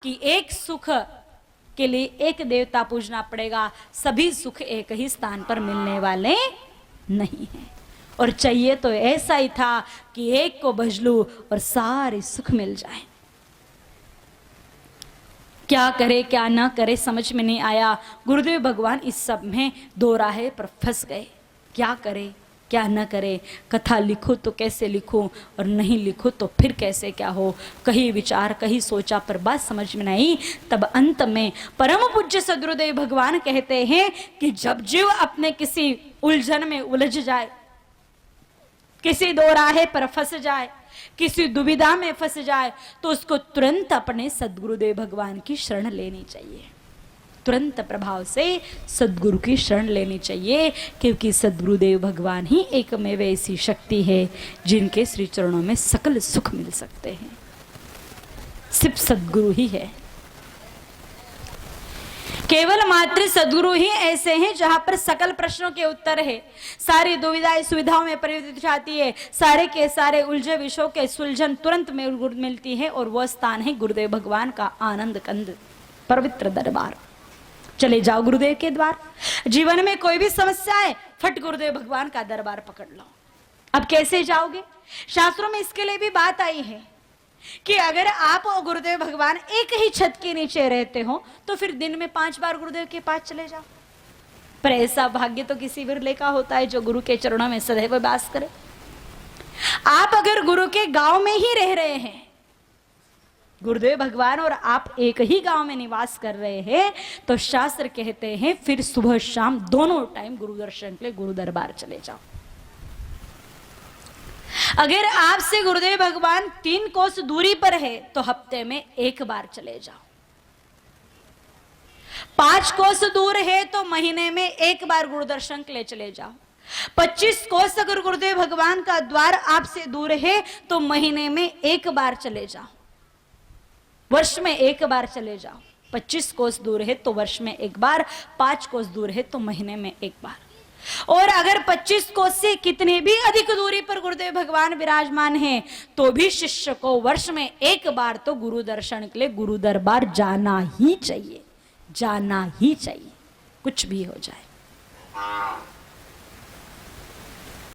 कि एक सुख के लिए एक देवता पूजना पड़ेगा, सभी सुख एक ही स्थान पर मिलने वाले नहीं हैं। और चाहिए तो ऐसा ही था कि एक को भज लूं और सारे सुख मिल जाए। क्या करे क्या ना करे समझ में नहीं आया। गुरुदेव भगवान इस सब में दो राहे पर फंस गए। क्या करे क्या न करे, कथा लिखूं तो कैसे लिखूं और नहीं लिखूं तो फिर कैसे क्या हो। कहीं विचार कहीं सोचा पर बात समझ में नहीं। तब अंत में परम पूज्य सद्गुरुदेव भगवान कहते हैं कि जब जीव अपने किसी उलझन में उलझ जाए, किसी दो राहे पर फंस जाए, किसी दुविधा में फंस जाए, तो उसको तुरंत अपने सद्गुरुदेव भगवान की शरण लेनी चाहिए। तुरंत प्रभाव से सद्गुरु की शरण लेनी चाहिए, क्योंकि सद्गुरुदेव भगवान ही एकमेव ऐसी शक्ति है जिनके श्री चरणों में सकल सुख मिल सकते हैं। सिर्फ सद्गुरु ही है, केवल मात्र सद्गुरु ही ऐसे हैं जहां पर सकल प्रश्नों के उत्तर है, सारी दुविधाएं सुविधाओं में परिवर्तित जाती है, सारे के सारे उलझे विषयों के सुलझन तुरंत में मिलती है। और वह स्थान है गुरुदेव भगवान का आनंद कंद पवित्र दरबार। चले जाओ गुरुदेव के द्वार। जीवन में कोई भी समस्या है, फट गुरुदेव भगवान का दरबार पकड़ लो। अब कैसे जाओगे? शास्त्रों में इसके लिए भी बात आई है कि अगर आप और गुरुदेव भगवान एक ही छत के नीचे रहते हो तो फिर दिन में 5 बार गुरुदेव के पास चले जाओ। पर ऐसा भाग्य तो किसी विरले का होता है जो गुरु के चरणों में सदैव वास करे। आप अगर गुरु के गांव में ही रह रहे हैं, गुरुदेव भगवान और आप एक ही गांव में निवास कर रहे हैं, तो शास्त्र कहते हैं फिर सुबह शाम दोनों टाइम गुरु दर्शन के लिए गुरु दरबार चले जाओ। अगर आपसे गुरुदेव भगवान 3 कोस दूरी पर है तो हफ्ते में 1 बार चले जाओ। 5 कोस दूर है तो महीने में 1 बार गुरु दर्शन के लिए चले जाओ। 25 कोस अगर गुरुदेव भगवान का द्वार आपसे दूर है तो महीने में 1 बार चले जाओ, वर्ष में 1 बार चले जाओ। 25 कोस दूर है तो वर्ष में 1 बार, 5 कोस दूर है तो महीने में 1 बार। और अगर 25 कोस से कितने भी अधिक दूरी पर गुरुदेव भगवान विराजमान हैं, तो भी शिष्य को वर्ष में 1 बार तो गुरु दर्शन के लिए गुरु दरबार जाना ही चाहिए, जाना ही चाहिए, कुछ भी हो जाए।